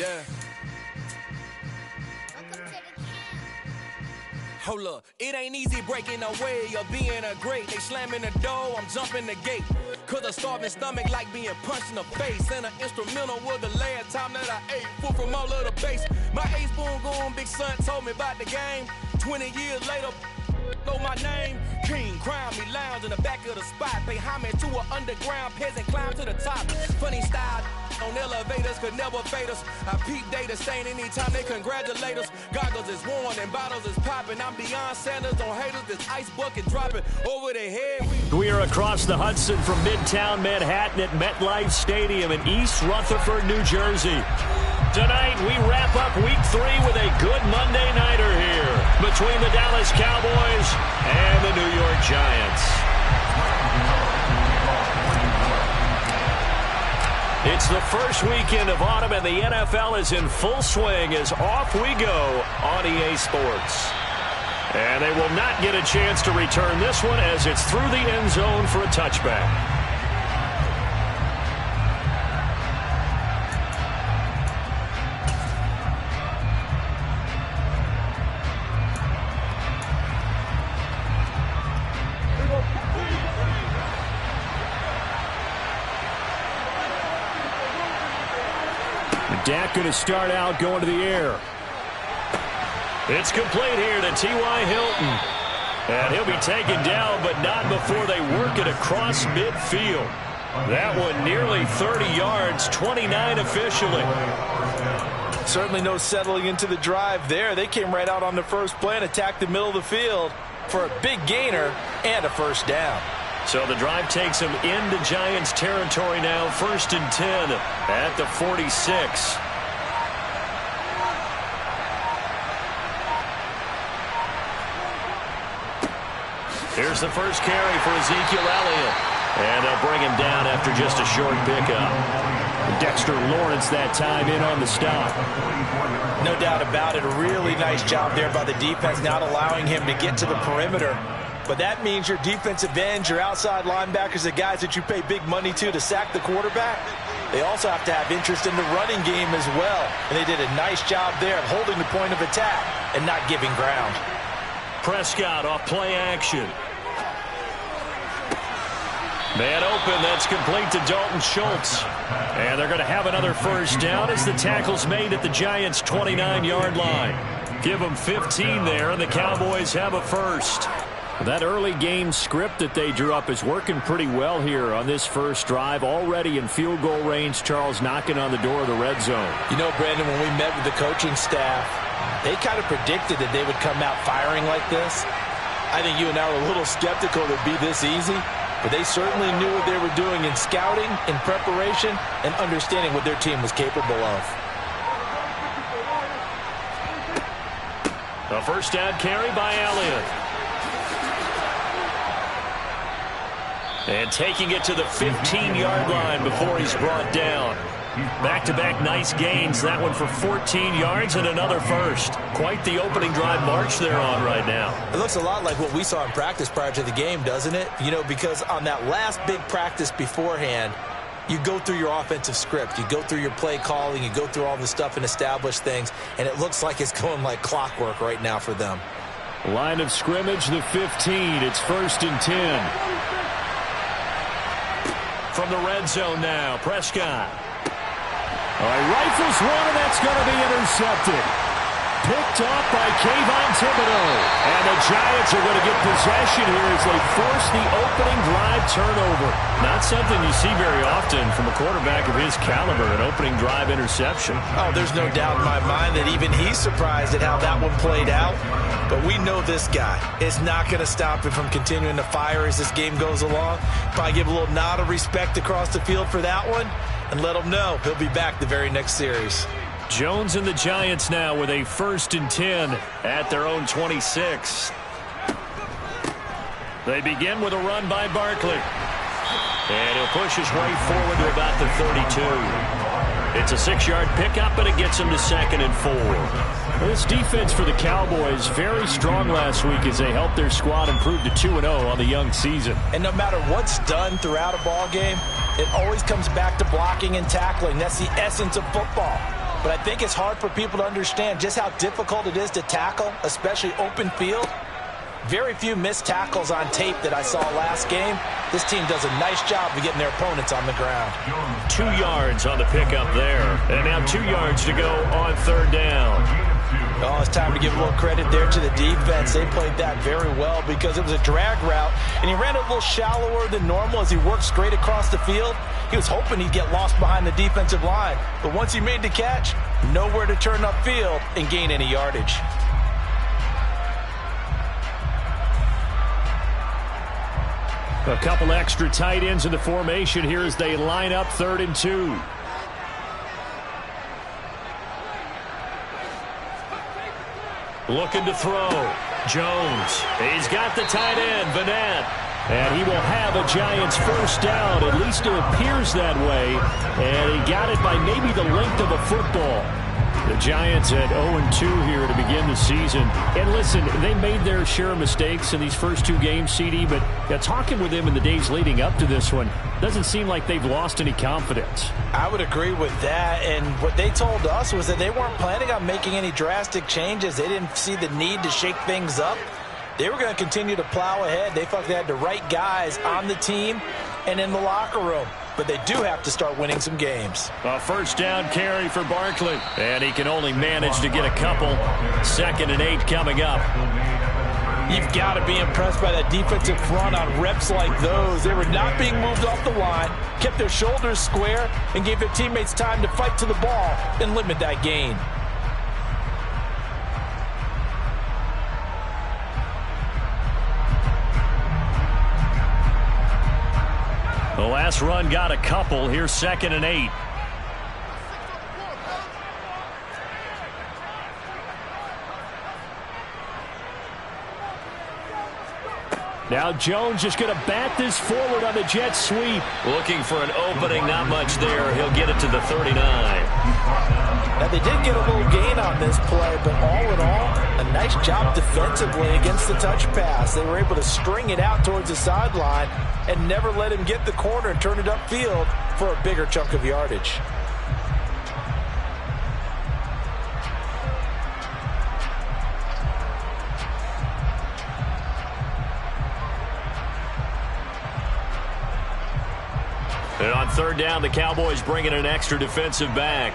Yeah. Hold up, it ain't easy breaking away or being a great. They slamming the door, I'm jumping the gate. Cause a starving stomach like being punched in the face. And an instrumental was the last time that I ate. Food from all of the base. My A-spoon going, big son told me about the game. 20 years later, know my name. King, crown me, lounge in the back of the spot. Pay homage to an underground peasant, climb to the top. Funny style on elevators could never fade us. I peep data stain anytime they congratulate us. Goggles is worn and bottles is popping. I'm beyond Sanders on haters. This ice bucket dropping over their head. We are across the Hudson from Midtown Manhattan at MetLife Stadium in East Rutherford, New Jersey. Tonight, we wrap up Week 3 with a good Monday nighter here between the Dallas Cowboys and the New York Giants. It's the first weekend of autumn, and the NFL is in full swing as off we go on EA Sports. And they will not get a chance to return this one as it's through the end zone for a touchback. Dak going to start out going to the air. It's complete here to T.Y. Hilton. And he'll be taken down, but not before they work it across midfield. That one nearly 30 yards, 29 officially. Certainly no settling into the drive there. They came right out on the first play and attacked the middle of the field for a big gainer and a first down. So the drive takes him into Giants territory now, 1st and 10 at the 46. Here's the first carry for Ezekiel Elliott. And they'll bring him down after just a short pickup. Dexter Lawrence that time in on the stop. No doubt about it. A really nice job there by the defense, not allowing him to get to the perimeter. But that means your defensive ends, your outside linebackers, the guys that you pay big money to sack the quarterback, they also have to have interest in the running game as well. And they did a nice job there of holding the point of attack and not giving ground. Prescott off play action. Man open, that's complete to Dalton Schultz. And they're going to have another first down as the tackle's made at the Giants' 29-yard line. Give them 15 there, and the Cowboys have a first. That early game script that they drew up is working pretty well here on this first drive. Already in field goal range, Charles knocking on the door of the red zone. You know, Brandon, when we met with the coaching staff, they kind of predicted that they would come out firing like this. I think you and I were a little skeptical it would be this easy, but they certainly knew what they were doing in scouting, in preparation, and understanding what their team was capable of. A first down carry by Elliott. And taking it to the 15-yard line before he's brought down. Back-to-back nice gains. That one for 14 yards and another first. Quite the opening drive march they're on right now. It looks a lot like what we saw in practice prior to the game, doesn't it? You know, because on that last big practice beforehand, you go through your offensive script. You go through your play calling. You go through all the stuff and establish things. And it looks like it's going like clockwork right now for them. Line of scrimmage, the 15. It's 1st and 10. From the red zone now, Prescott. Rifles one, and that's going to be intercepted. Picked off by Kayvon Thibodeau. And the Giants are going to get possession here as they force the opening drive turnover. Not something you see very often from a quarterback of his caliber, an opening drive interception. Oh, there's no doubt in my mind that even he's surprised at how that one played out. But we know this guy is not going to stop him from continuing to fire as this game goes along. Probably give a little nod of respect across the field for that one and let him know he'll be back the very next series. Jones and the Giants now with a 1st and 10 at their own 26. They begin with a run by Barkley. And he'll push his way forward to about the 32. It's a 6-yard pickup, but it gets him to 2nd and 4. This defense for the Cowboys very strong last week as they helped their squad improve to 2-0 on the young season. And no matter what's done throughout a ball game, it always comes back to blocking and tackling. That's the essence of football. but I think it's hard for people to understand just how difficult it is to tackle, especially open field. Very few missed tackles on tape that I saw last game. This team does a nice job of getting their opponents on the ground. 2 yards on the pickup there. And now 2 yards to go on third down. Oh, it's time to give a little credit there to the defense. They played that very well because it was a drag route, and he ran it a little shallower than normal as he worked straight across the field. He was hoping he'd get lost behind the defensive line, but once he made the catch, nowhere to turn upfield and gain any yardage. A couple extra tight ends in the formation here as they line up 3rd and 2. Looking to throw. Jones. He's got the tight end, Vanette. And he will have a Giants first down. At least it appears that way. And he got it by maybe the length of a football. The Giants at 0-2 here to begin the season. And listen, they made their share of mistakes in these first 2 games, CD, but talking with them in the days leading up to this one, doesn't seem like they've lost any confidence. I would agree with that, and what they told us was that they weren't planning on making any drastic changes. They didn't see the need to shake things up. They were going to continue to plow ahead. They felt they had the right guys on the team and in the locker room. But they do have to start winning some games. A first down carry for Barkley. And he can only manage to get a couple. 2nd and 8 coming up. You've got to be impressed by that defensive front on reps like those. They were not being moved off the line, kept their shoulders square, and gave their teammates time to fight to the ball and limit that gain. The last run got a couple. Here's 2nd and 8. Now Jones just going to bat this forward on the jet sweep. Looking for an opening, not much there. He'll get it to the 39. Now they did get a little gain on this play, but all in all, a nice job defensively against the touch pass. They were able to string it out towards the sideline and never let him get the corner and turn it upfield for a bigger chunk of yardage. And on third down, the Cowboys bring in an extra defensive back.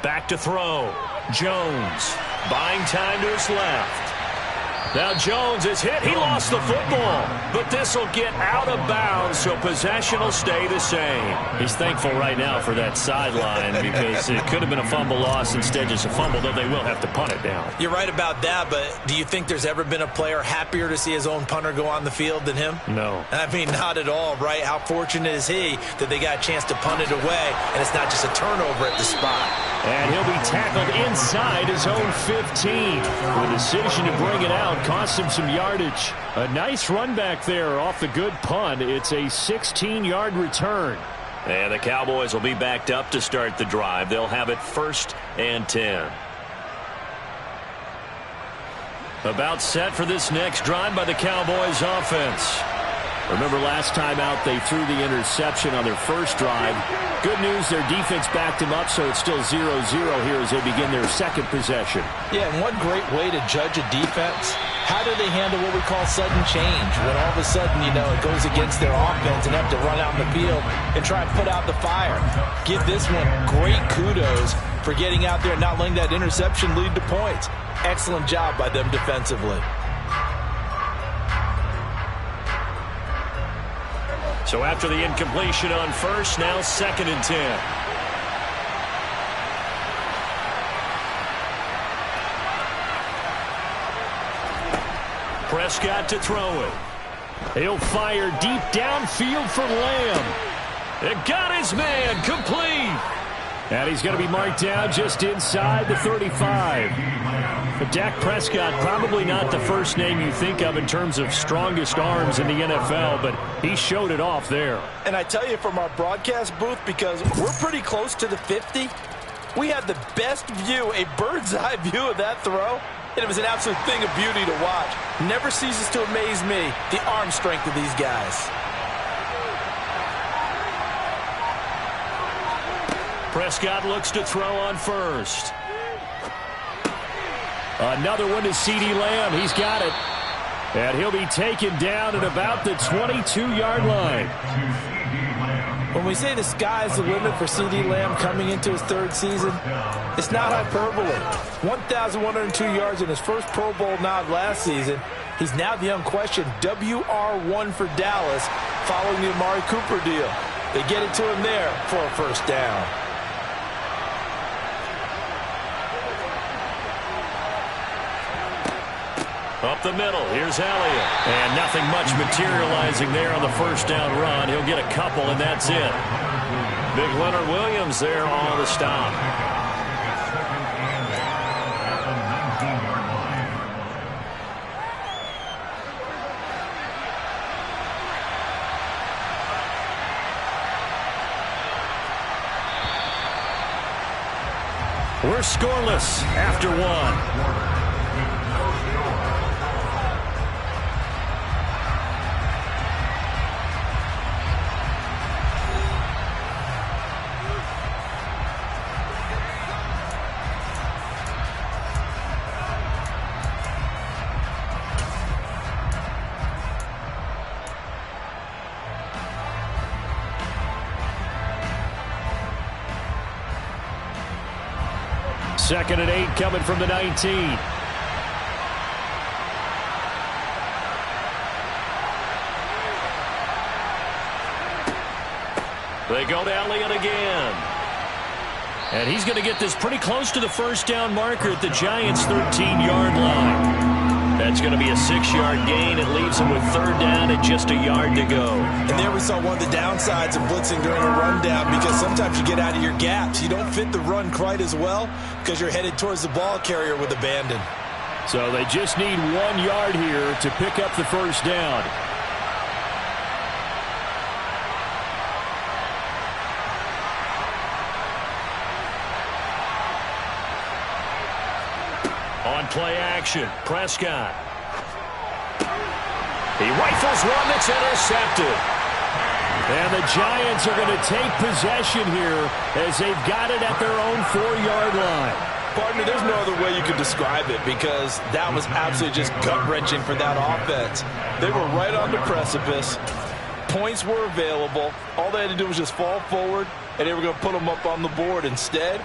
Back to throw. Jones buying time to his left. Now Jones is hit. He lost the football, but this will get out of bounds, so possession will stay the same. He's thankful right now for that sideline because it could have been a fumble loss, instead just a fumble, though they will have to punt it down. You're right about that, but do you think there's ever been a player happier to see his own punter go on the field than him? No. I mean, not at all, right? How fortunate is he that they got a chance to punt it away, and it's not just a turnover at the spot. And he'll be tackled inside his own 15. The decision to bring it out cost him some yardage. A nice run back there off the good punt. It's a 16-yard return. And the Cowboys will be backed up to start the drive. They'll have it 1st and 10. About set for this next drive by the Cowboys offense. Remember last time out they threw the interception on their first drive. Good news, their defense backed them up, so it's still 0-0 here as they begin their second possession. Yeah, and one great way to judge a defense, how do they handle what we call sudden change? When all of a sudden, you know, it goes against their offense and have to run out in the field and try and put out the fire. Give this one great kudos for getting out there and not letting that interception lead to points. Excellent job by them defensively. So after the incompletion on first, now 2nd and 10. Prescott to throw it. He'll fire deep downfield for Lamb. It got his man complete. And he's going to be marked down just inside the 35. But Dak Prescott, probably not the first name you think of in terms of strongest arms in the NFL, but he showed it off there. And I tell you, from our broadcast booth, because we're pretty close to the 50, we had the best view, a bird's-eye view of that throw, and it was an absolute thing of beauty to watch. Never ceases to amaze me, the arm strength of these guys. Prescott looks to throw on first. Another one to CeeDee Lamb. He's got it. And he'll be taken down at about the 22-yard line. When we say the sky's the limit for CeeDee Lamb coming into his third season, it's not hyperbole. 1,102 yards in his first Pro Bowl nod last season. He's now the unquestioned WR1 for Dallas following the Amari Cooper deal. They get it to him there for a first down. Up the middle, here's Elliott. And nothing much materializing there on the first down run. He'll get a couple, and that's it. Big Leonard Williams there on the stop. We're scoreless after one. Second and 8 coming from the 19. They go to Elliott again. And he's going to get this pretty close to the first down marker at the Giants' 13-yard line. That's going to be a 6-yard gain. It leaves him with third down at just a yard to go. And there we saw one of the downsides of blitzing during a rundown, because sometimes you get out of your gaps. You don't fit the run quite as well because you're headed towards the ball carrier with abandon. So they just need 1 yard here to pick up the first down. On play action, Prescott. He rifles one that's intercepted. And the Giants are going to take possession here as they've got it at their own 4-yard line. Partner, there's no other way you could describe it, because that was absolutely just gut-wrenching for that offense. They were right on the precipice. Points were available. All they had to do was just fall forward, and they were going to put them up on the board. Instead,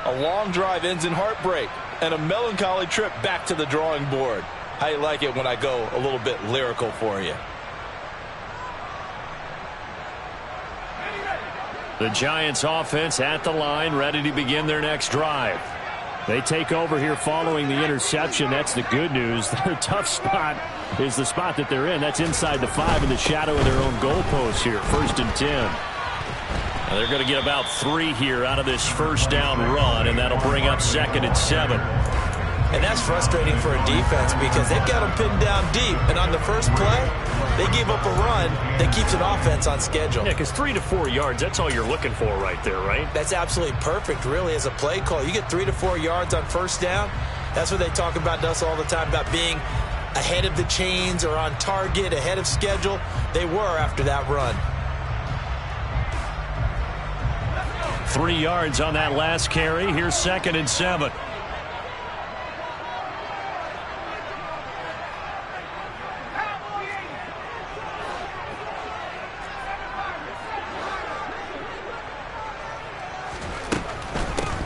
a long drive ends in heartbreak and a melancholy trip back to the drawing board. How you like it when I go a little bit lyrical for you? The Giants offense at the line, ready to begin their next drive. They take over here following the interception. That's the good news. Their tough spot is the spot that they're in. That's inside the 5 in the shadow of their own goalpost here. 1st and 10. Now they're going to get about 3 here out of this first down run, and that'll bring up 2nd and 7. And that's frustrating for a defense because they've got them pinned down deep. And on the first play, they gave up a run that keeps an offense on schedule. Yeah, because 3 to 4 yards, that's all you're looking for right there, right? That's absolutely perfect, really, as a play call. You get 3 to 4 yards on first down. That's what they talk about us all the time, about being ahead of the chains or on target, ahead of schedule. They were after that run. 3 yards on that last carry. Here's 2nd and 7.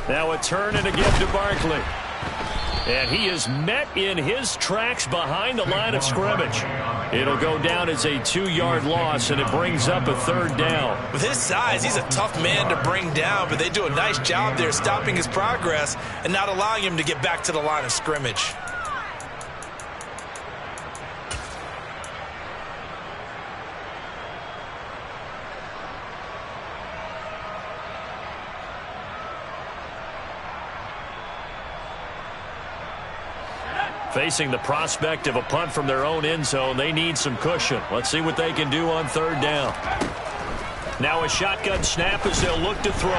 Now a turn and a give to Barkley. And he is met in his tracks behind the line of scrimmage. It'll go down as a 2-yard loss, and it brings up a 3rd down. With his size, he's a tough man to bring down, but they do a nice job there stopping his progress and not allowing him to get back to the line of scrimmage. Facing the prospect of a punt from their own end zone, they need some cushion. Let's see what they can do on 3rd down. Now a shotgun snap as they'll look to throw.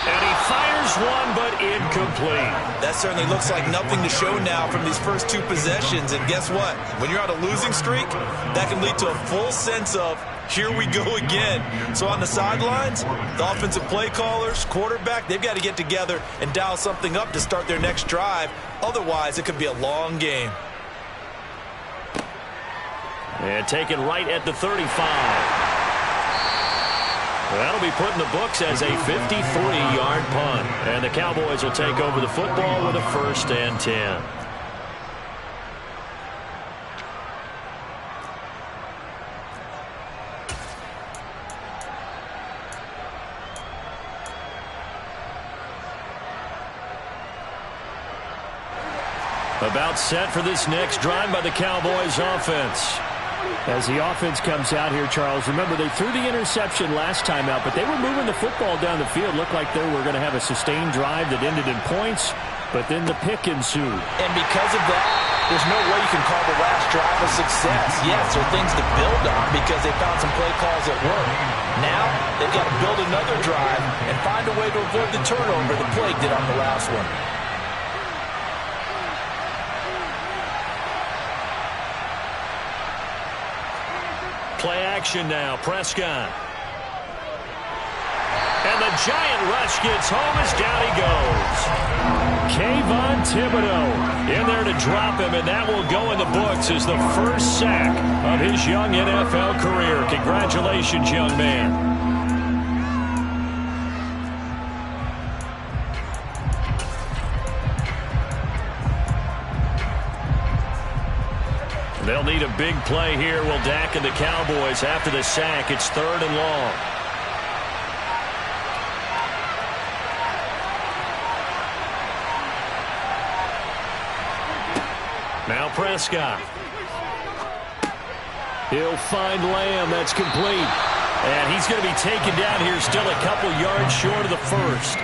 And he fires one, but incomplete. That certainly looks like nothing to show now from these first two possessions. And guess what? When you're on a losing streak, that can lead to a full sense of, here we go again. So on the sidelines, the offensive play callers, quarterback, they've got to get together and dial something up to start their next drive. Otherwise, it could be a long game. And taken right at the 35. That'll be put in the books as a 53-yard punt. And the Cowboys will take over the football with a 1st and 10. About set for this next drive by the Cowboys offense. As the offense comes out here, Charles, remember they threw the interception last time out, but they were moving the football down the field. Looked like they were going to have a sustained drive that ended in points, but then the pick ensued. And because of that, there's no way you can call the last drive a success. Yes, there are things to build on because they found some play calls that work. Now, they've got to build another drive and find a way to avoid the turnover the plague did on the last one. Play action now, Prescott. And the giant rush gets home as down he goes. Kayvon Thibodeau in there to drop him, and that will go in the books as the first sack of his young NFL career. Congratulations, young man. They'll need a big play here. Will Dak and the Cowboys after the sack. It's 3rd and long. Now Prescott. He'll find Lamb. That's complete. And he's going to be taken down here still a couple yards short of the first.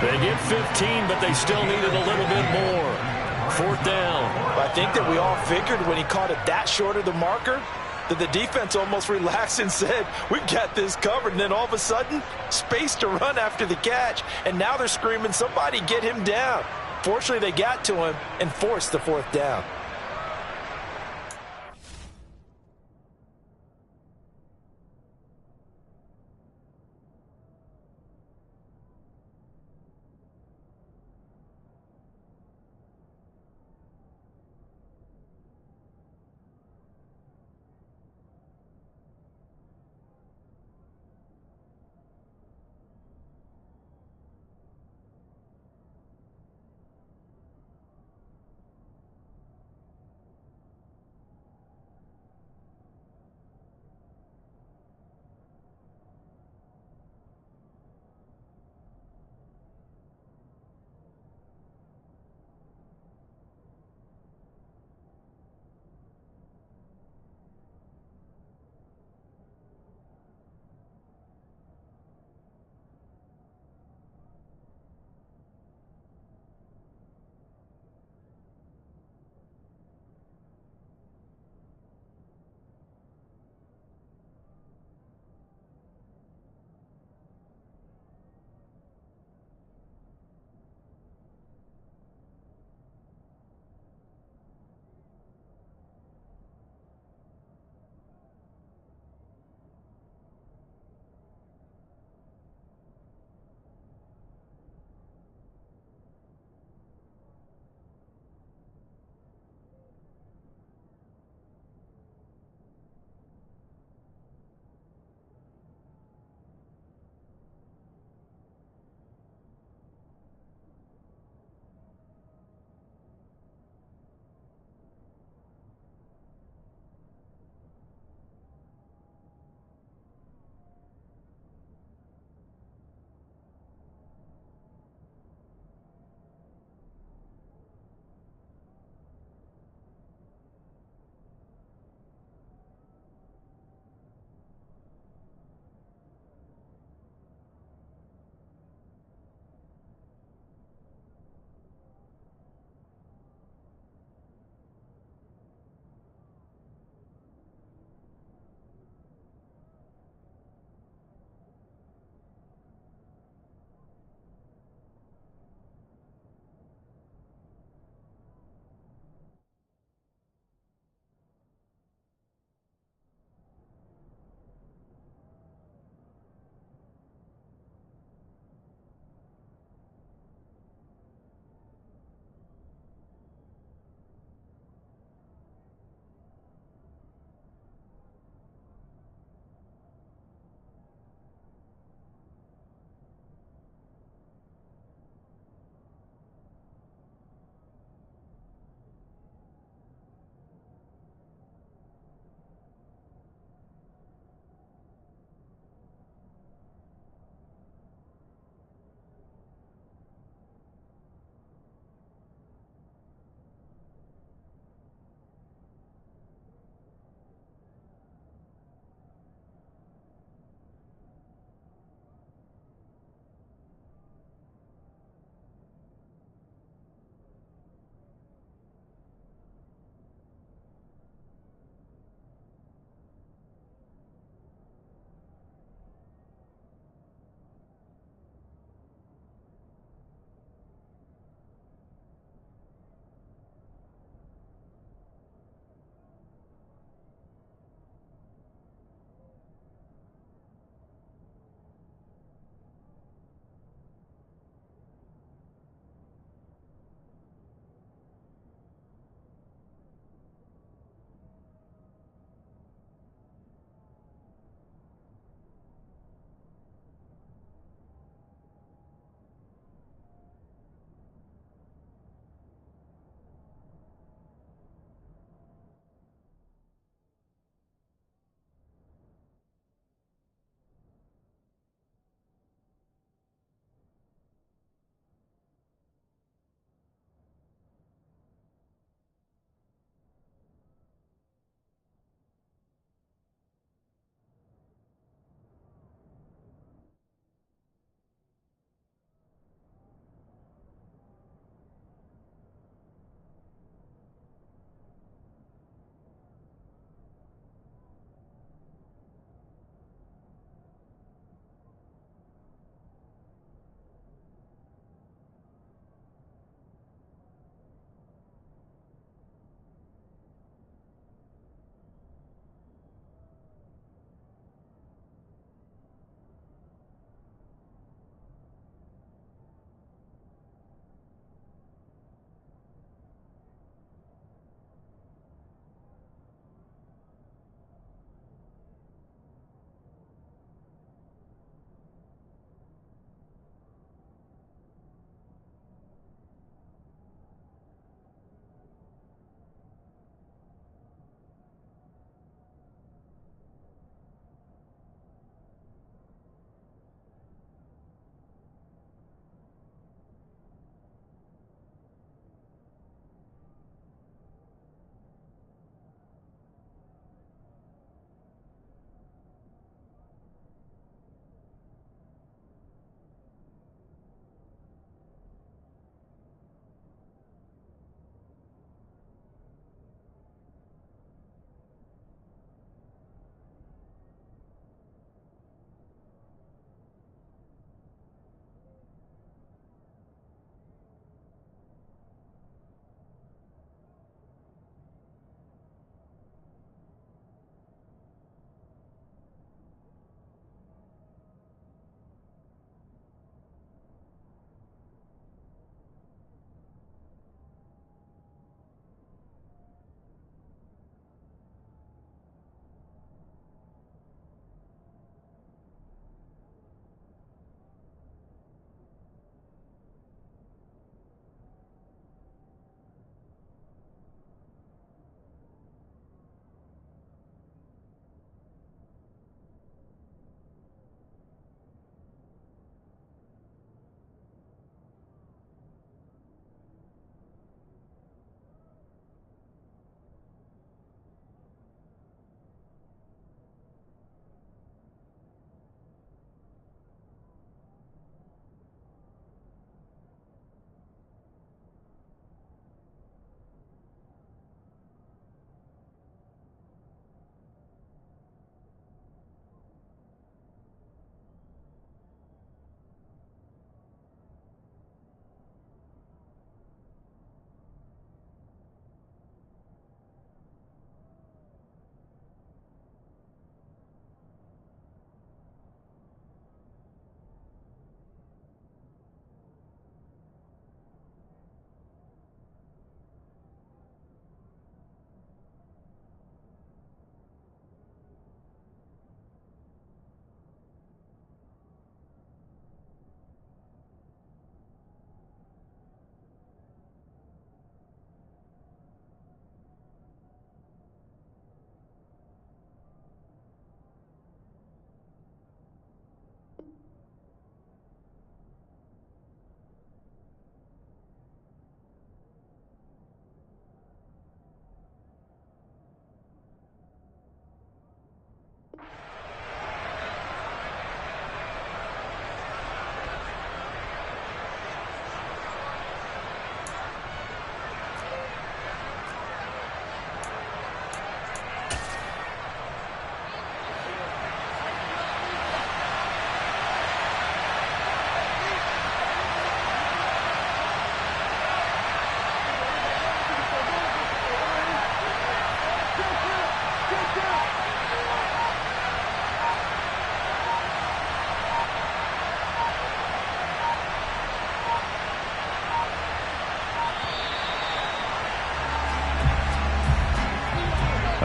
They get 15, but they still needed a little bit more. 4th down. I think that we all figured when he caught it that short of the marker that the defense almost relaxed and said, we got this covered. And then all of a sudden, space to run after the catch. And now they're screaming, somebody get him down. Fortunately, they got to him and forced the 4th down.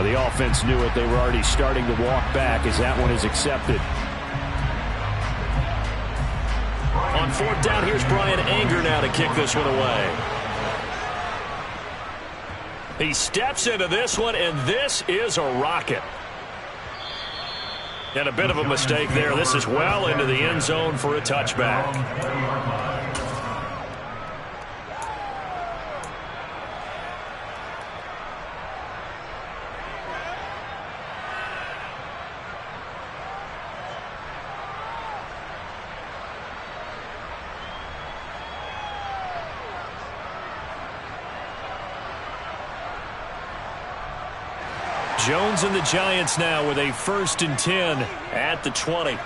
The offense knew it. They were already starting to walk back as that one is accepted. On fourth down, here's Brian Anger now to kick this one away. He steps into this one, and this is a rocket. And a bit of a mistake there. This is well into the end zone for a touchback. Jones and the Giants now with a 1st and 10 at the 20.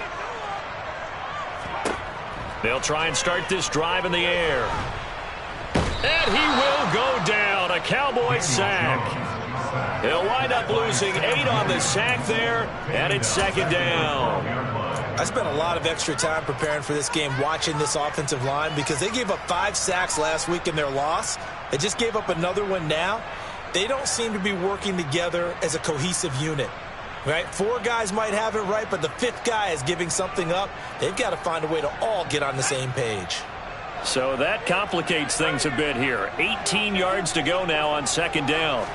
They'll try and start this drive in the air. And he will go down. A Cowboy sack. He'll wind up losing 8 on the sack there, and it's 2nd down. I spent a lot of extra time preparing for this game watching this offensive line because they gave up 5 sacks last week in their loss. They just gave up another one now. They don't seem to be working together as a cohesive unit, right? 4 guys might have it right, but the 5th guy is giving something up. They've got to find a way to all get on the same page. So that complicates things a bit here. 18 yards to go now on 2nd down.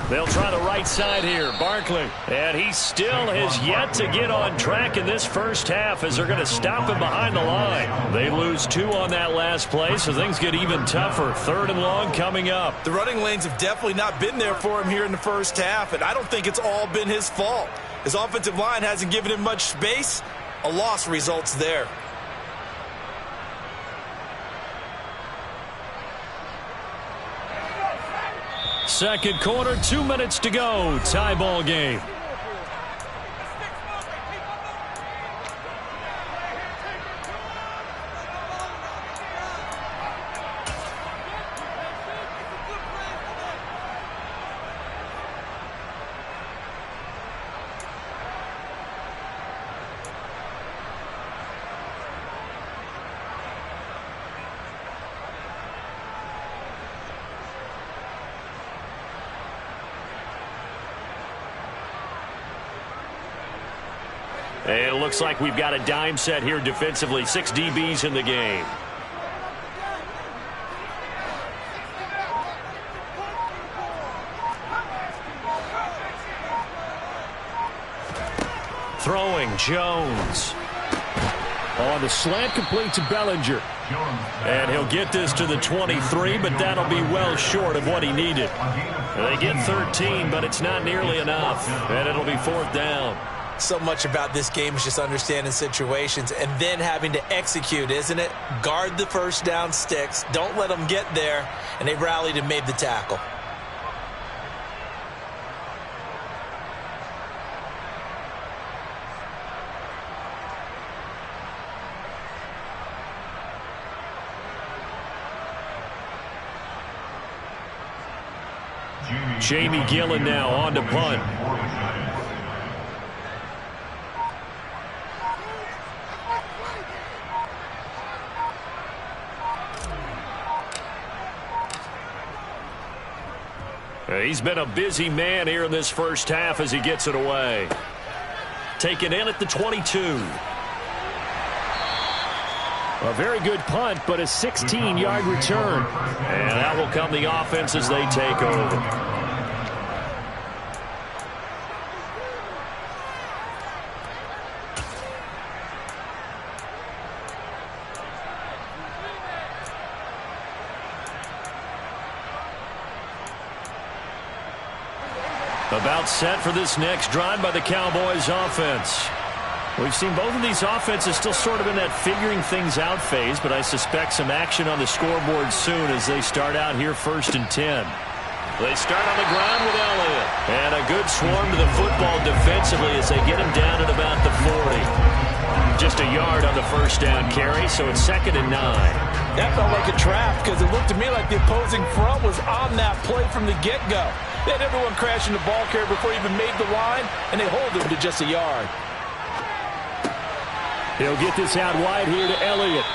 They'll try the right side here. Barkley. And he still has yet to get on track in this first half as they're going to stop him behind the line. They lose 2 on that last play, so things get even tougher. 3rd and long coming up. The running lanes have definitely not been there for him here in the first half, and I don't think it's all been his fault. His offensive line hasn't given him much space. A loss results there. Second quarter, 2 minutes to go. Tie ball game. And it looks like we've got a dime set here defensively. 6 DBs in the game. Throwing, Jones. On the slant, complete to Bellinger. And he'll get this to the 23, but that'll be well short of what he needed. They get 13, but it's not nearly enough. And it'll be 4th down. So much about this game is just understanding situations and then having to execute, isn't it? Guard the first down sticks. Don't let them get there. And they rallied and made the tackle. Jamie Gillen now on to punt. He's been a busy man here in this first half as he gets it away. Taken in at the 22. A very good punt, but a 16-yard return. And that will come the offense as they take over. About set for this next drive by the Cowboys offense. We've seen both of these offenses still sort of in that figuring things out phase, but I suspect some action on the scoreboard soon as they start out here 1st and 10. They start on the ground with Elliott. And a good swarm to the football defensively as they get him down at about the 40. Just a yard on the first down carry, so it's 2nd and 9. That felt like a trap because it looked to me like the opposing front was on that play from the get-go. They had everyone crashing the ball carrier before he even made the line, and they hold him to just a yard. He'll get this out wide here to Elliott.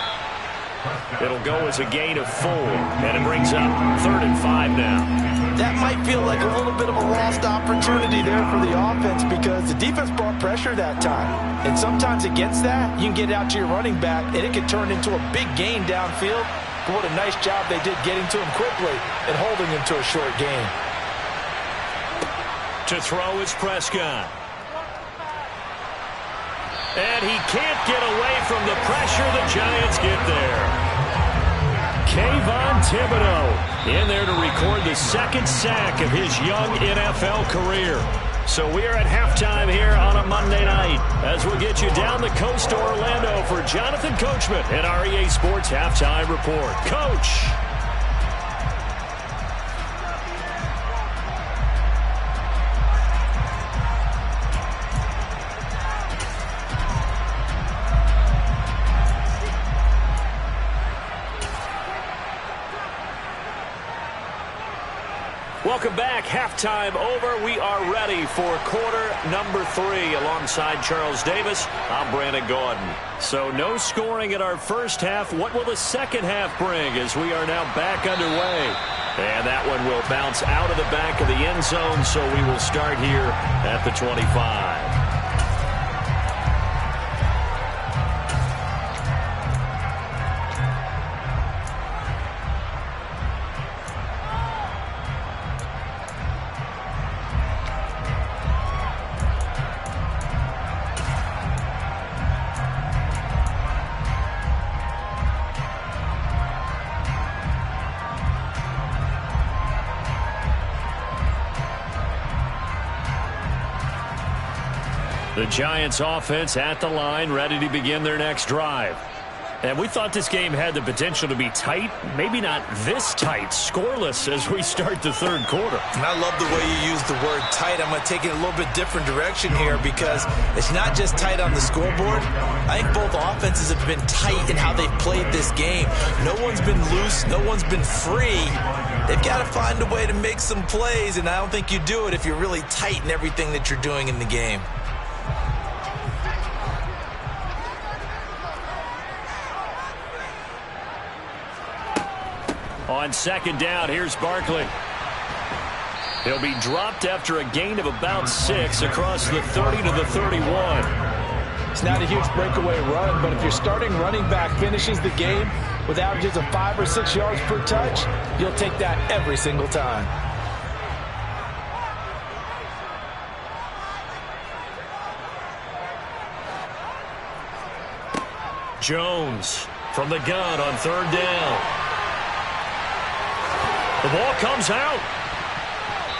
It'll go as a gain of 4, and it brings up 3rd and 5 now. that might feel like a little bit of a lost opportunity there for the offense because the defense brought pressure that time. And sometimes against that, you can get out to your running back, and it can turn into a big gain downfield. But what a nice job they did getting to him quickly and holding him to a short gain. To throw is Prescott. And he can't get away from the pressure. The Giants get there. Kayvon Thibodeau in there to record the second sack of his young NFL career. So we are at halftime here on a Monday night as we'll get you down the coast to Orlando for Jonathan Coachman and our EA Sports Halftime Report. Coach. Welcome back. Halftime over. We are ready for quarter number 3 alongside Charles Davis. I'm Brandon Gaudin. So no scoring in our first half. What will the second half bring as we are now back underway? And that one will bounce out of the back of the end zone, so we will start here at the 25. The Giants offense at the line, ready to begin their next drive. And we thought this game had the potential to be tight, maybe not this tight, scoreless as we start the third quarter. And I love the way you use the word tight. I'm going to take it a little bit different direction here because it's not just tight on the scoreboard. I think both offenses have been tight in how they've played this game. No one's been loose. No one's been free. They've got to find a way to make some plays, and I don't think you do it if you're really tight in everything that you're doing in the game. On second down, here's Barkley. He'll be dropped after a gain of about 6 across the 30 to the 31. It's not a huge breakaway run, but if your starting running back finishes the game with averages of 5 or 6 yards per touch, you'll take that every single time. Jones from the gun on third down. The ball comes out,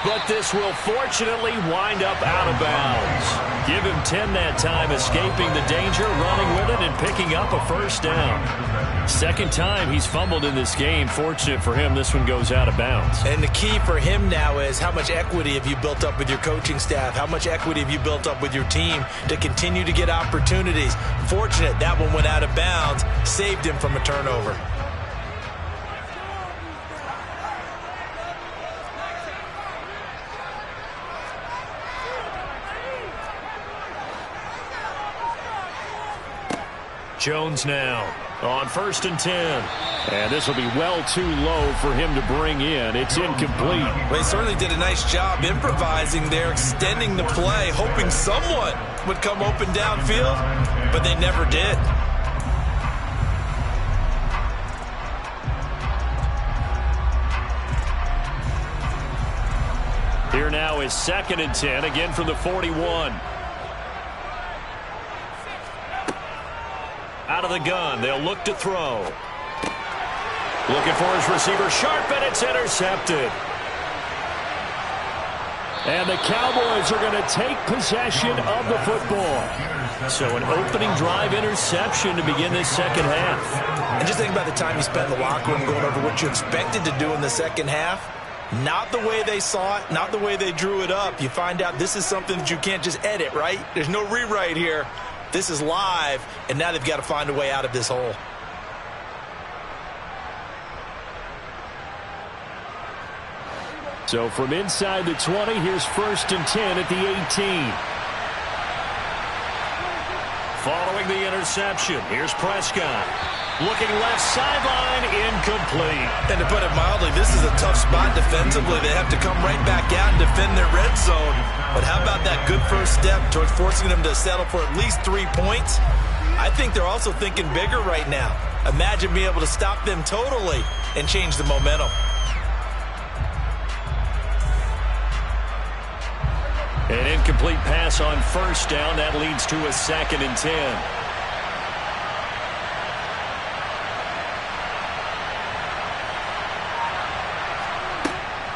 but this will fortunately wind up out of bounds. Give him 10 that time, escaping the danger, running with it, and picking up a first down. Second time he's fumbled in this game. Fortunate for him, this one goes out of bounds. And the key for him now is how much equity have you built up with your coaching staff? How much equity have you built up with your team to continue to get opportunities? Fortunate that one went out of bounds, saved him from a turnover. Jones now on 1st and 10. And this will be well too low for him to bring in. It's incomplete. Well, he certainly did a nice job improvising there, extending the play, hoping someone would come open downfield, but they never did. Here now is 2nd and 10, again from the 41. Out of the gun, they'll look to throw. Looking for his receiver, sharp, and it's intercepted. And the Cowboys are going to take possession of the football. So an opening drive interception to begin this second half. And just think about the time you spent in the locker room going over what you expected to do in the second half. Not the way they saw it, not the way they drew it up. You find out this is something that you can't just edit, right? There's no rewrite here. This is live, and now they've got to find a way out of this hole. So from inside the 20, here's 1st and 10 at the 18. following the interception. Here's Prescott. Looking left sideline, incomplete. And to put it mildly, this is a tough spot defensively. They have to come right back out and defend their red zone. But how about that good first step towards forcing them to settle for at least 3 points? I think they're also thinking bigger right now. Imagine being able to stop them totally and change the momentum. An incomplete pass on first down. That leads to a 2nd and 10.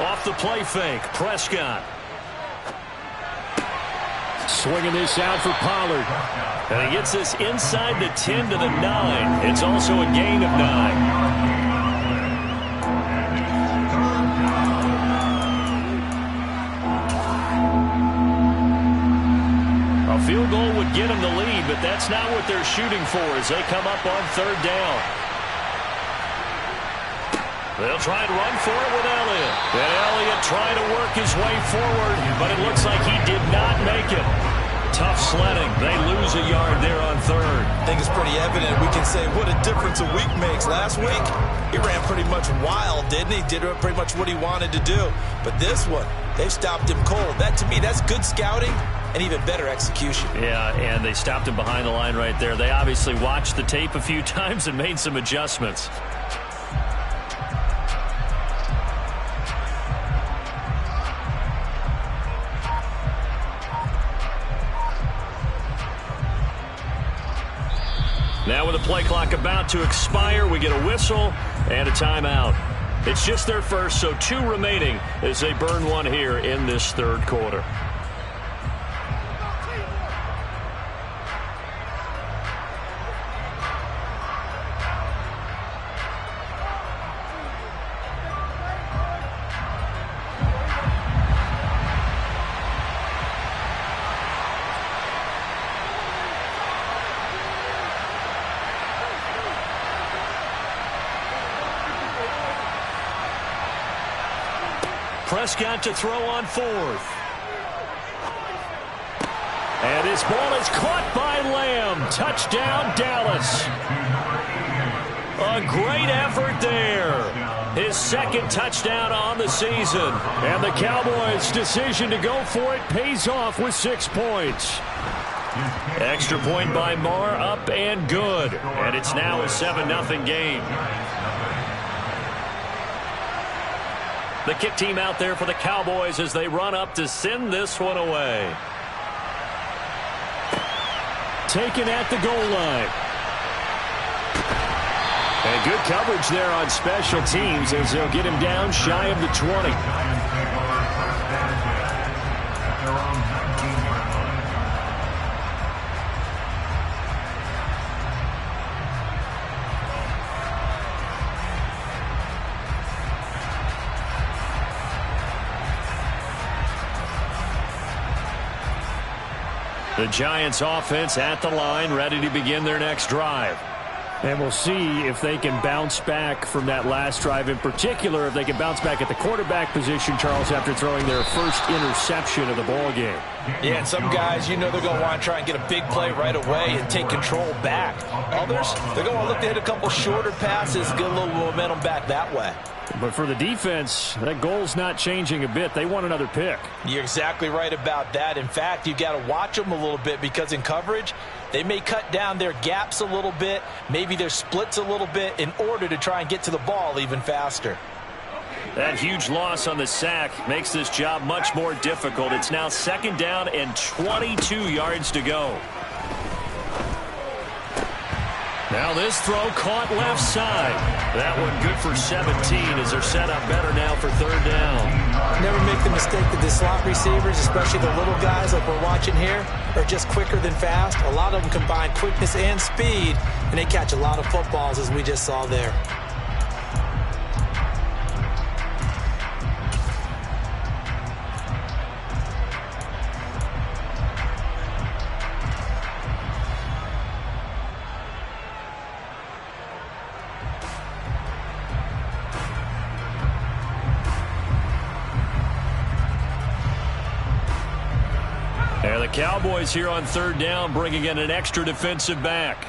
Off the play fake, Prescott. Swinging this out for Pollard. And he gets this inside the 10 to the 9. It's also a gain of 9. A field goal would get them the lead, but that's not what they're shooting for as they come up on 3rd down. They'll try and run for it with Elliott. And Elliott trying to work his way forward, but it looks like he did not make it. Tough sledding. They lose a yard there on 3rd. I think it's pretty evident. We can say what a difference a week makes. Last week, he ran pretty much wild, didn't he? Did pretty much what he wanted to do. But this one, they've stopped him cold. That, to me, that's good scouting and even better execution. Yeah, and they stopped him behind the line right there. They obviously watched the tape a few times and made some adjustments. Now with the play clock about to expire, we get a whistle and a timeout. It's just their first, so 2 remaining as they burn one here in this 3rd quarter. Prescott to throw on 4th. And his ball is caught by Lamb. Touchdown, Dallas. A great effort there. His 2nd touchdown on the season. And the Cowboys' decision to go for it pays off with 6 points. Extra point by Marr, up and good. And it's now a 7-0 game. The kick team out there for the Cowboys as they run up to send this one away. Taken at the goal line. And good coverage there on special teams as they'll get him down shy of the 20. The Giants offense at the line, ready to begin their next drive. And we'll see if they can bounce back from that last drive, in particular if they can bounce back at the quarterback position, Charles, after throwing their first interception of the ball game. Yeah, and some guys, you know, they're going to want to try and get a big play right away and take control back. Others, they're going to want to look to hit a couple shorter passes, get a little momentum back that way. But for the defense, that goal's not changing a bit. They want another pick. You're exactly right about that. In fact, you've got to watch them a little bit because in coverage, they may cut down their gaps a little bit, maybe their splits a little bit in order to try and get to the ball even faster. That huge loss on the sack makes this job much more difficult. It's now 2nd down and 22 yards to go. Now this throw caught left side. That one good for 17 as they're set up better now for 3rd down. Never make the mistake that the slot receivers, especially the little guys like we're watching here, are just quicker than fast. A lot of them combine quickness and speed, and they catch a lot of footballs as we just saw there. the Cowboys here on third down, bringing in an extra defensive back.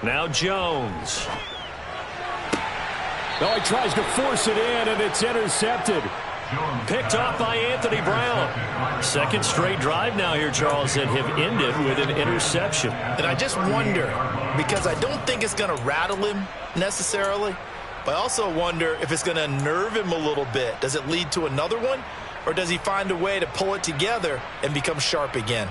Now Jones. Oh, he tries to force it in, and it's intercepted. Picked off by Anthony Brown. Second straight drive now here, Charles, that have ended with an interception. And I just wonder, because I don't think it's going to rattle him necessarily, but I also wonder if it's going to nerve him a little bit. Does it lead to another one, or does he find a way to pull it together and become sharp again?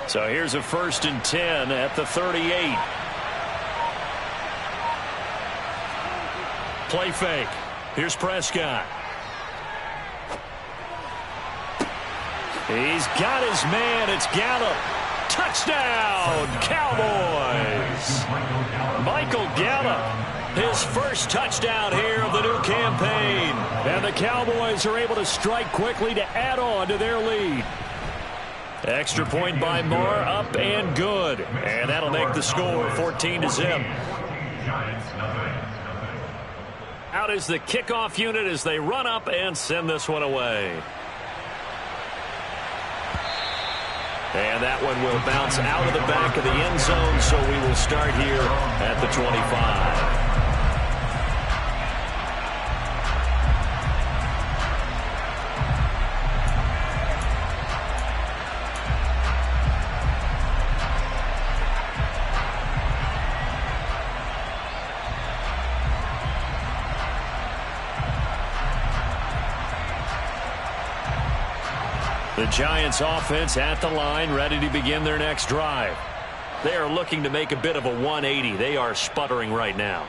So here's a 1st and 10 at the 38. Play fake. Here's Prescott. He's got his man. It's Gallup. Touchdown, Cowboys. Michael Gallup, his first touchdown here of the new campaign. And the Cowboys are able to strike quickly to add on to their lead. Extra point by Moore, up and good. And that'll make the score 14-0. Out is the kickoff unit as they run up and send this one away. And that one will bounce out of the back of the end zone, so we will start here at the 25. The Giants offense at the line, ready to begin their next drive. They are looking to make a bit of a 180. They are sputtering right now.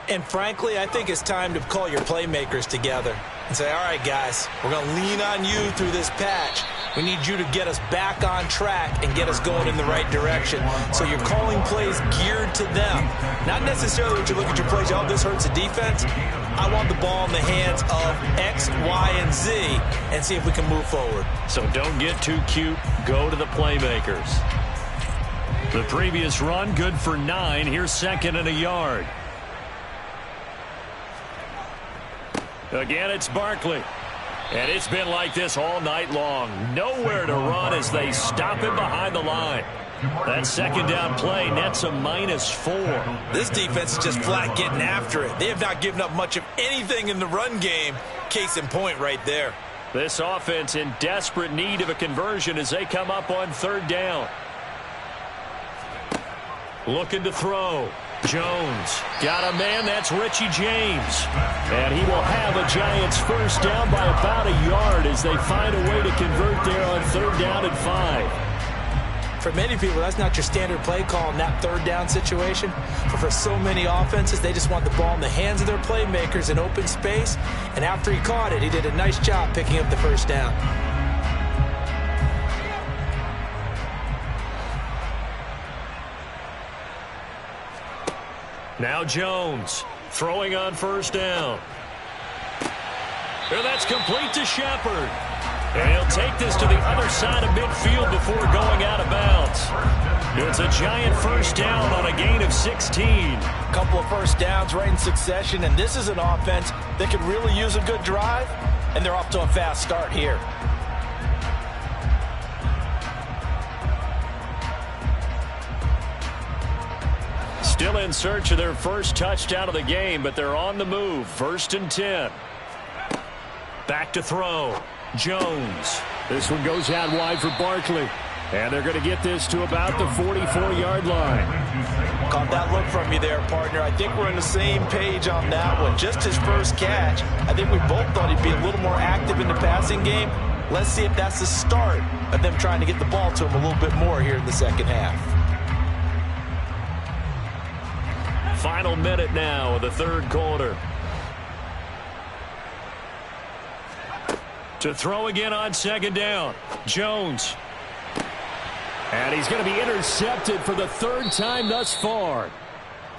And frankly, I think it's time to call your playmakers together and say, all right, guys, we're going to lean on you through this patch. We need you to get us back on track and get us going in the right direction. So you're calling plays geared to them. Not necessarily when you look at your plays, oh, this hurts the defense. I want the ball in the hands of X, Y, and Z and see if we can move forward. So don't get too cute. Go to the playmakers. The previous run, good for 9. Here's 2nd and a yard. Again, it's Barkley. And it's been like this all night long. Nowhere to run as they stop him behind the line. That 2nd down play nets a -4. This defense is just flat getting after it. They have not given up much of anything in the run game. Case in point right there. This offense in desperate need of a conversion as they come up on 3rd down. Looking to throw. Jones got a man. That's Richie James. And he will have a Giants first down by about a yard as they find a way to convert there on 3rd down and 5. For many people, that's not your standard play call in that 3rd down situation. But for so many offenses, they just want the ball in the hands of their playmakers in open space. And after he caught it, he did a nice job picking up the first down. Now Jones throwing on 1st down. And that's complete to Shepard. And he'll take this to the other side of midfield before going out of bounds. It's a Giant first down on a gain of 16. A couple of first downs right in succession, and this is an offense that could really use a good drive, and they're off to a fast start here. Still in search of their first touchdown of the game, but they're on the move. 1st and 10. Back to throw. Jones. This one goes out wide for Barkley. And they're going to get this to about the 44-yard line. Caught that look from you there, partner. I think we're on the same page on that one. Just his first catch. I think we both thought he'd be a little more active in the passing game. Let's see if that's the start of them trying to get the ball to him a little bit more here in the second half. Final minute now of the 3rd quarter. To throw again on 2nd down. Jones. And he's going to be intercepted for the 3rd time thus far.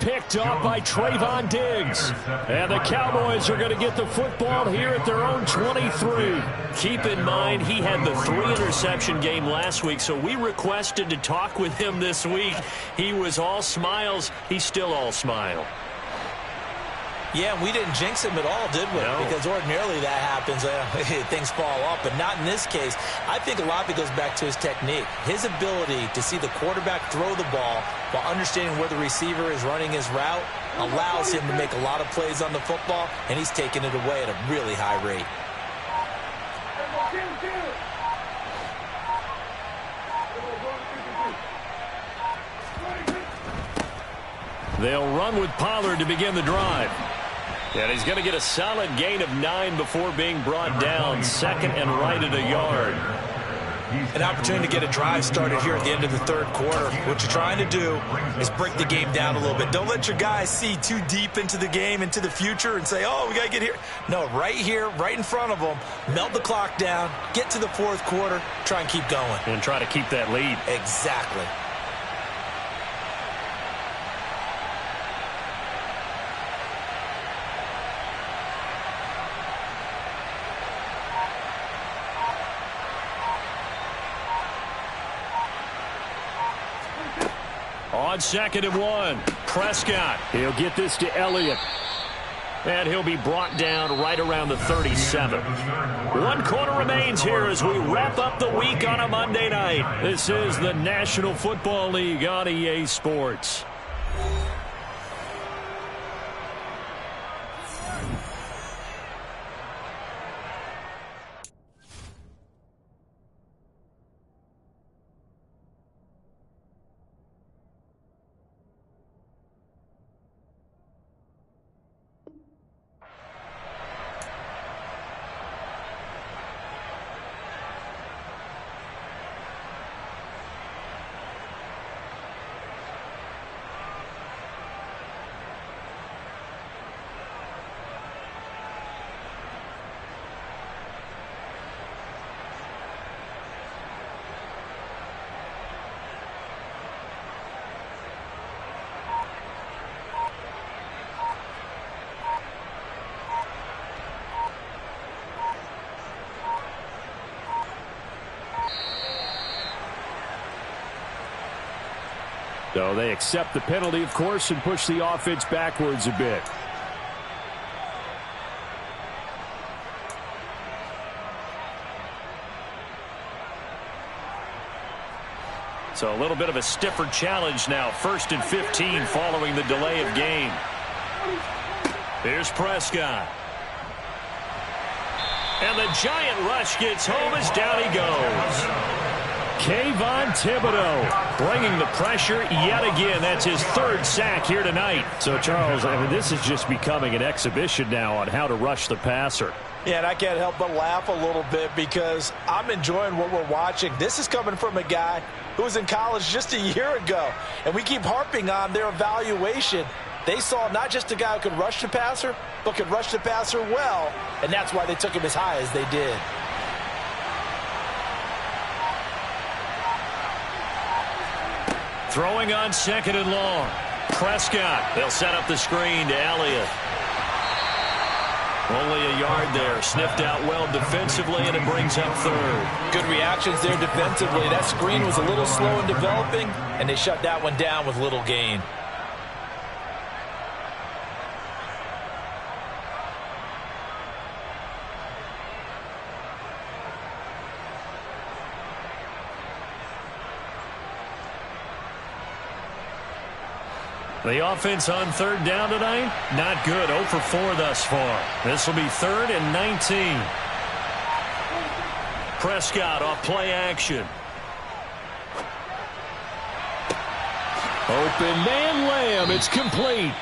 Picked off by Trayvon Diggs. And the Cowboys are going to get the football here at their own 23. Keep in mind, he had the 3-interception game last week, so we requested to talk with him this week. He was all smiles. He's still all smile. Yeah, we didn't jinx him at all, did we? No. Because ordinarily that happens. Things fall off, but not in this case. I think a lot of it goes back to his technique. His ability to see the quarterback throw the ball while understanding where the receiver is running his route allows him to make a lot of plays on the football, and he's taking it away at a really high rate. They'll run with Pollard to begin the drive. And he's going to get a solid gain of 9 before being brought down. Second and right at a yard. An opportunity to get a drive started here at the end of the third quarter. What you're trying to do is break the game down a little bit. Don't let your guys see too deep into the game, into the future, and say, oh, we got to get here. No, right here, right in front of them, melt the clock down, get to the fourth quarter, try and keep going. And try to keep that lead. Exactly. On 2nd and 1, Prescott. He'll get this to Elliott. And he'll be brought down right around the 37. 1 quarter remains here as we wrap up the week on a Monday night. This is the National Football League on EA Sports. So they accept the penalty, of course, and push the offense backwards a bit. So a little bit of a stiffer challenge now. 1st and 15 following the delay of game. Here's Prescott. And the giant rush gets home as down he goes. Kayvon Thibodeau bringing the pressure yet again. That's his 3rd sack here tonight. So, Charles, I mean, this is just becoming an exhibition now on how to rush the passer. Yeah, and I can't help but laugh a little bit because I'm enjoying what we're watching. This is coming from a guy who was in college just a year ago, and we keep harping on their evaluation. They saw not just a guy who could rush the passer, but could rush the passer well, and that's why they took him as high as they did. Throwing on 2nd and long. Prescott. They'll set up the screen to Elliott. Only a yard there. Sniffed out well defensively, and it brings up 3rd. Good reactions there defensively. That screen was a little slow in developing, and they shut that one down with little gain. The offense on 3rd down tonight, not good. 0 for 4 thus far. This will be 3rd and 19. Prescott off play action. Open man Lamb. It's complete.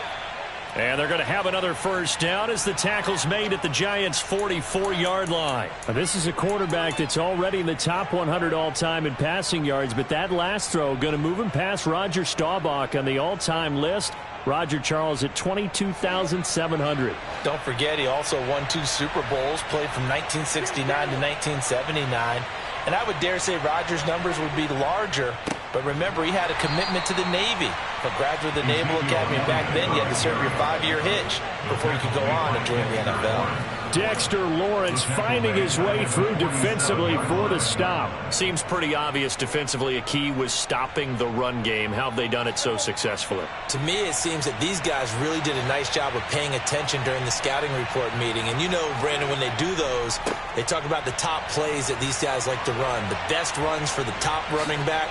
And they're going to have another 1st down as the tackle's made at the Giants' 44-yard line. Now, this is a quarterback that's already in the top 100 all-time in passing yards, but that last throw going to move him past Roger Staubach on the all-time list. Roger Charles at 22,700. Don't forget, he also won 2 Super Bowls, played from 1969 to 1979. And I would dare say Roger's numbers would be larger But remember, he had a commitment to the Navy. A graduate of the Naval Academy. Back then, you had to serve your 5-year hitch before you could go on and join the NFL. Dexter Lawrence finding his way through defensively for the stop. Seems pretty obvious defensively a key was stopping the run game. How have they done it so successfully? To me, it seems that these guys really did a nice job of paying attention during the scouting report meeting. And you know, Brandon, when they do those, they talk about the top plays that these guys like to run. The best runs for the top running back.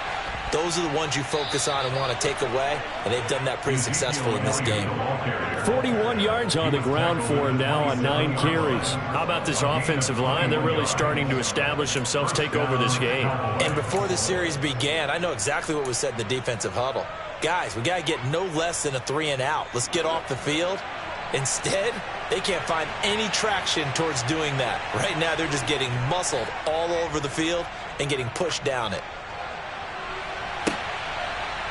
Those are the ones you focus on and want to take away, and they've done that pretty successfully in this game. 41 yards on the ground for him now on 9 carries. How about this offensive line? They're really starting to establish themselves, take over this game. And before the series began, I know exactly what was said in the defensive huddle. Guys, we got to get no less than a 3-and-out. Let's get off the field. Instead, they can't find any traction towards doing that. Right now, they're just getting muscled all over the field and getting pushed down it.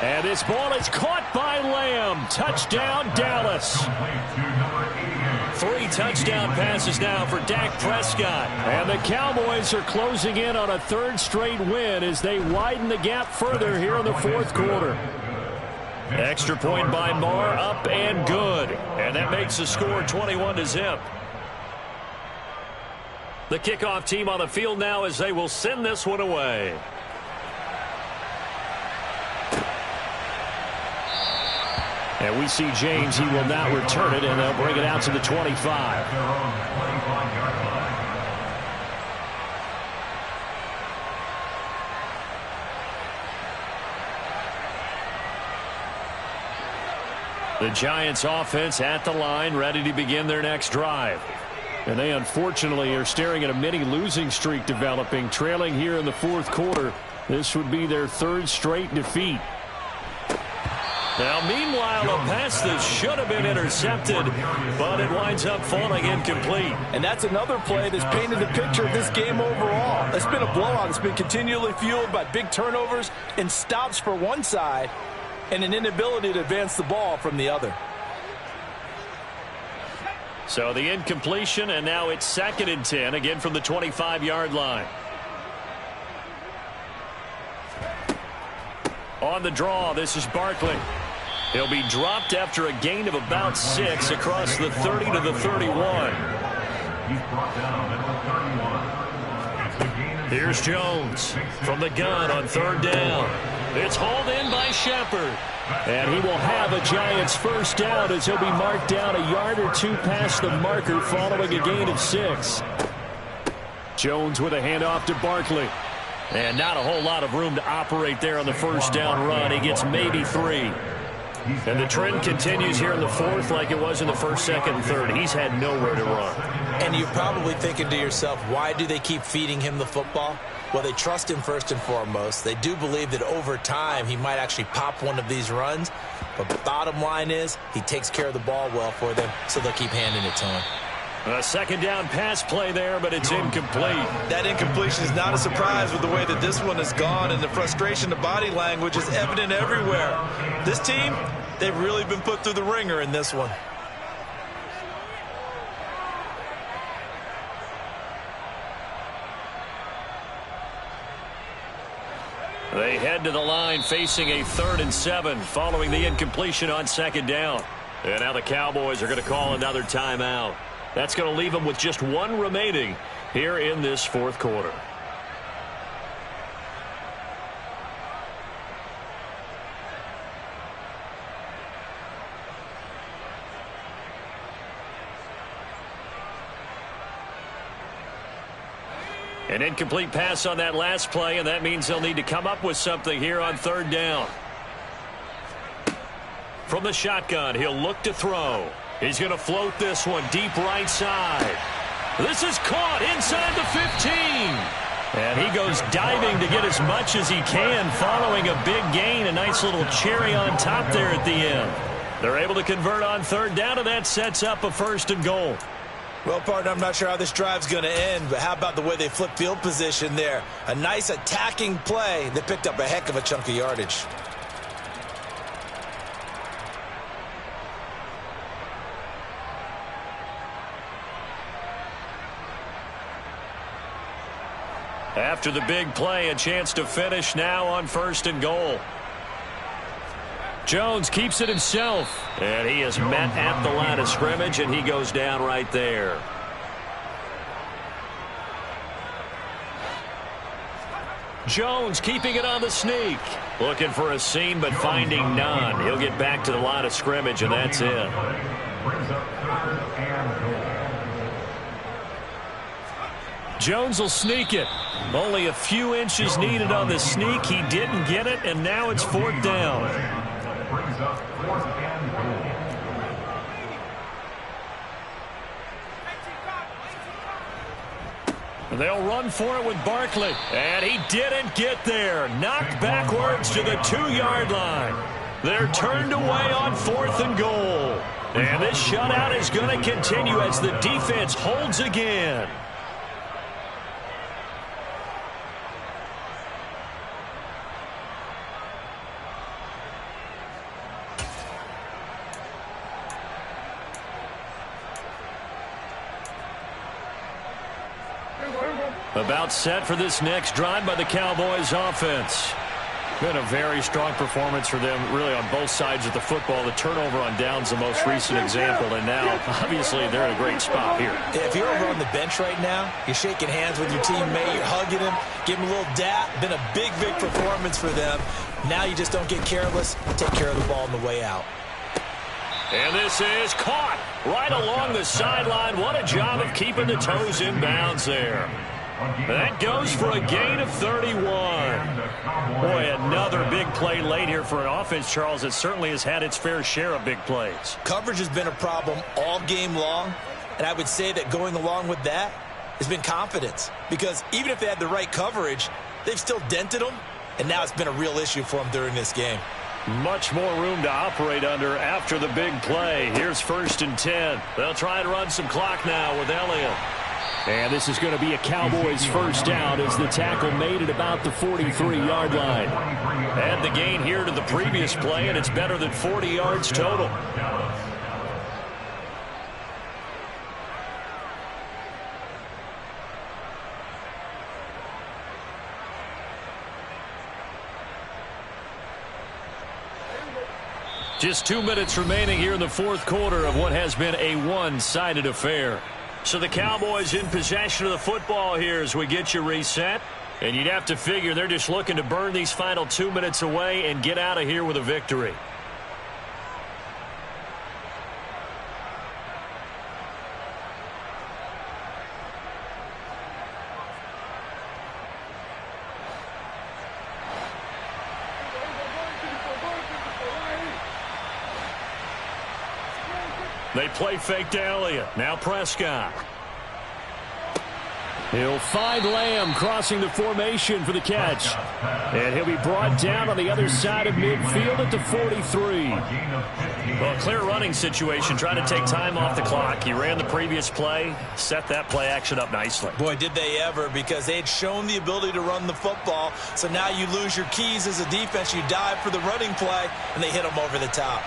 And this ball is caught by Lamb. Touchdown, Dallas. 3 touchdown passes now for Dak Prescott. And the Cowboys are closing in on a 3rd straight win as they widen the gap further here in the 4th quarter. Extra point by Marr, up and good. And that makes the score 21-0. The kickoff team on the field now as they will send this one away. And we see James. He will not return it, and they'll bring it out to the 25. The Giants offense at the line, ready to begin their next drive. And they unfortunately are staring at a mini losing streak developing, trailing here in the 4th quarter. This would be their 3rd straight defeat. Now, meanwhile, a pass that should have been intercepted, but it winds up falling incomplete. And that's another play that's painted the picture of this game overall. It's been a blowout. It's been continually fueled by big turnovers and stops for one side and an inability to advance the ball from the other. So the incompletion, and now it's 2nd and 10, again from the 25-yard line. On the draw, this is Barkley. He'll be dropped after a gain of about 6 across the 30 to the 31. Here's Jones from the gun on 3rd down. It's hauled in by Shepard. And he will have a Giants 1st down as he'll be marked down a yard or 2 past the marker following a gain of 6. Jones with a handoff to Barkley. And not a whole lot of room to operate there on the 1st down run. He gets maybe 3. And the trend continues here in the 4th like it was in the 1st, 2nd, and 3rd. He's had nowhere to run. And you're probably thinking to yourself, why do they keep feeding him the football? Well, they trust him first and foremost. They do believe that over time he might actually pop one of these runs. But the bottom line is he takes care of the ball well for them, so they'll keep handing it to him. A 2nd down pass play there, but it's incomplete. That incompletion is not a surprise with the way that this one has gone, and the frustration, the body language is evident everywhere. This team, they've really been put through the ringer in this one. They head to the line facing a 3rd and 7 following the incompletion on 2nd down. And now the Cowboys are going to call another timeout. That's going to leave them with just 1 remaining here in this 4th quarter. An incomplete pass on that last play, and that means they'll need to come up with something here on 3rd down. From the shotgun, he'll look to throw. He's going to float this one deep right side. This is caught inside the 15. And he goes diving to get as much as he can following a big gain. A nice little cherry on top there at the end. They're able to convert on 3rd down, and that sets up a 1st and goal. Well, partner, I'm not sure how this drive's going to end, but how about the way they flip field position there? A nice attacking play that picked up a heck of a chunk of yardage. After the big play, a chance to finish now on 1st and goal. Jones keeps it himself, and he is met at the line of scrimmage, and he goes down right there. Jones keeping it on the sneak. Looking for a seam, but finding none. He'll get back to the line of scrimmage, and that's it. Jones will sneak it. Only a few inches needed on the sneak. He didn't get it, and now it's 4th down. They'll run for it with Barkley, and he didn't get there. Knocked backwards to the 2-yard line. They're turned away on 4th and goal. And this shutout is going to continue as the defense holds again. About set for this next drive by the Cowboys offense. Been a very strong performance for them, really, on both sides of the football. The turnover on downs the most recent example, and now, obviously, they're in a great spot here. If you're over on the bench right now, you're shaking hands with your teammate, you're hugging him, giving him a little dap. Been a big, big performance for them. Now you just don't get careless. Take care of the ball on the way out. And this is caught right along the sideline. What a job of keeping the toes in bounds there. That goes for a gain of 31. Boy, another big play late here for an offense, Charles, that certainly has had its fair share of big plays. Coverage has been a problem all game long, and I would say that going along with that has been confidence. Because even if they had the right coverage, they've still dented them, and now it's been a real issue for them during this game. Much more room to operate under after the big play. Here's 1st and 10. They'll try to run some clock now with Elliott. And this is going to be a Cowboys 1st down as the tackle made at about the 43-yard line. Add the gain here to the previous play, and it's better than 40 yards total. Just 2 minutes remaining here in the 4th quarter of what has been a one-sided affair. So the Cowboys in possession of the football here as we get you reset. And you'd have to figure they're just looking to burn these final 2 minutes away and get out of here with a victory. They play fake to Elliott. Now Prescott. He'll find Lamb crossing the formation for the catch. And he'll be brought down on the other side of midfield at the 43. Well, clear running situation. Trying to take time off the clock. He ran the previous play. Set that play action up nicely. Boy, did they ever, because they had shown the ability to run the football. So now you lose your keys as a defense. You dive for the running play, and they hit them over the top.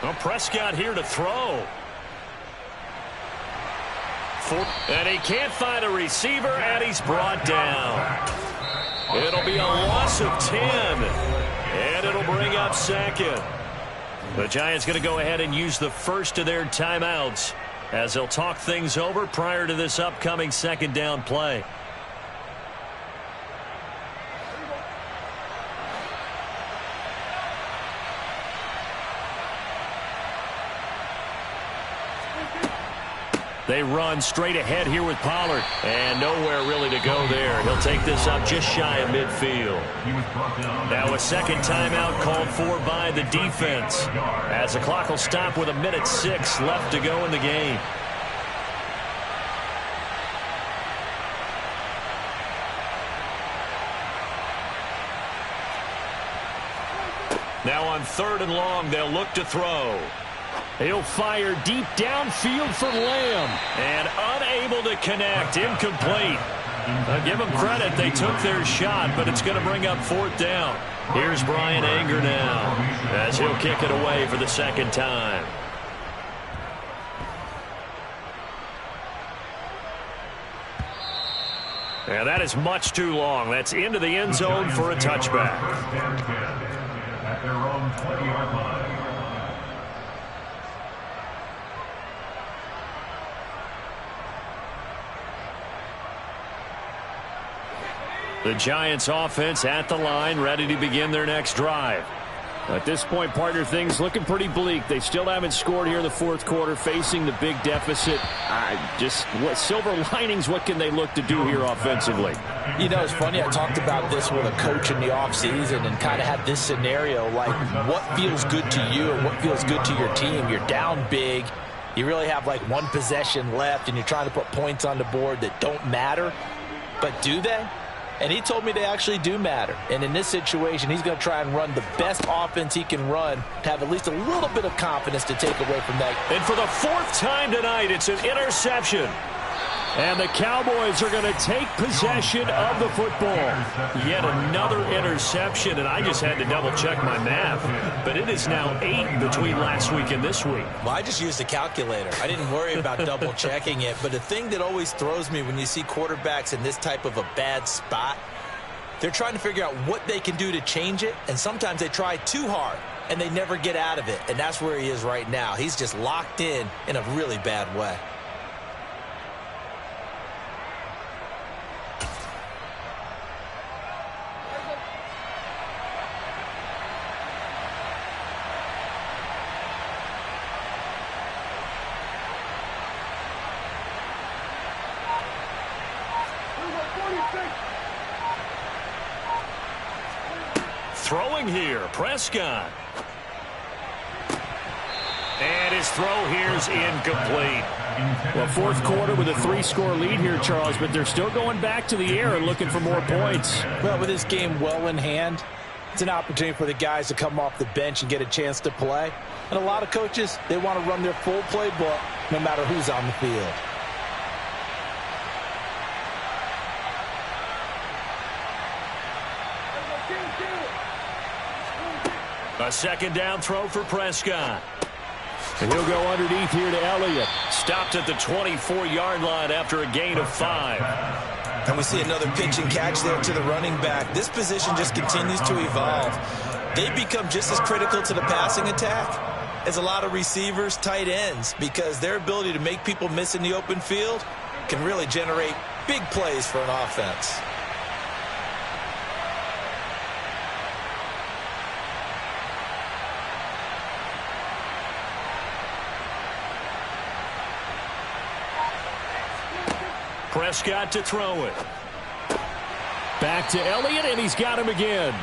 Well, Prescott here to throw. And he can't find a receiver, and he's brought down. It'll be a loss of 10, and it'll bring up 2nd. The Giants going to go ahead and use the first of their timeouts as they'll talk things over prior to this upcoming 2nd down play. They run straight ahead here with Pollard. And nowhere really to go there. He'll take this up just shy of midfield. Now a 2nd timeout called for by the defense, as the clock will stop with 1:06 left to go in the game. Now on 3rd and long, they'll look to throw. He'll fire deep downfield for Lamb. And unable to connect. Incomplete. Give them credit. They took their shot, but it's going to bring up 4th down. Here's Brian Anger now as he'll kick it away for the 2nd time. And that is much too long. That's into the end zone for a touchback. At their own 20-yard line. The Giants offense at the line, ready to begin their next drive. At this point, partner, things looking pretty bleak. They still haven't scored here in the 4th quarter, facing the big deficit. What silver linings, what can they look to do here offensively? You know, it's funny, I talked about this with a coach in the offseason and kind of had this scenario, like what feels good to you and what feels good to your team. You're down big. You really have like 1 possession left, and you're trying to put points on the board that don't matter. But do they? And he told me they actually do matter. And in this situation, he's going to try and run the best offense he can run to have at least a little bit of confidence to take away from that. And for the 4th time tonight, it's an interception. And the Cowboys are going to take possession of the football. Yet another interception, and I just had to double-check my math. But it is now 8 between last week and this week. Well, I just used a calculator. I didn't worry about double-checking it. But the thing that always throws me when you see quarterbacks in this type of a bad spot, they're trying to figure out what they can do to change it, and sometimes they try too hard, and they never get out of it. And that's where he is right now. He's just locked in a really bad way. Throwing here, Prescott. And his throw here's incomplete. Well, 4th quarter with a 3-score lead here, Charles, but they're still going back to the air and looking for more points. Well, with this game well in hand, it's an opportunity for the guys to come off the bench and get a chance to play. And a lot of coaches, they want to run their full playbook no matter who's on the field. A 2nd down throw for Prescott. And he'll go underneath here to Elliott. Stopped at the 24-yard line after a gain of 5. And we see another pitch and catch there to the running back. This position just continues to evolve. They become just as critical to the passing attack as a lot of receivers, tight ends, because their ability to make people miss in the open field can really generate big plays for an offense. Prescott to throw it. Back to Elliott, and he's got him again.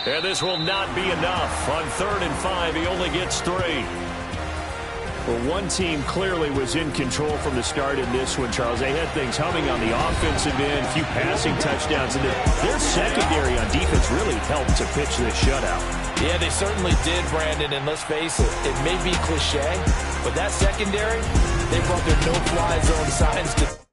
And this will not be enough. On 3rd and 5, he only gets 3. Well, one team clearly was in control from the start in this one, Charles. They had things humming on the offensive end, a few passing touchdowns, and their secondary on defense really helped to pitch this shutout. Yeah, they certainly did, Brandon, and let's face it, it may be cliche, but that secondary, they brought their no-fly zone signs to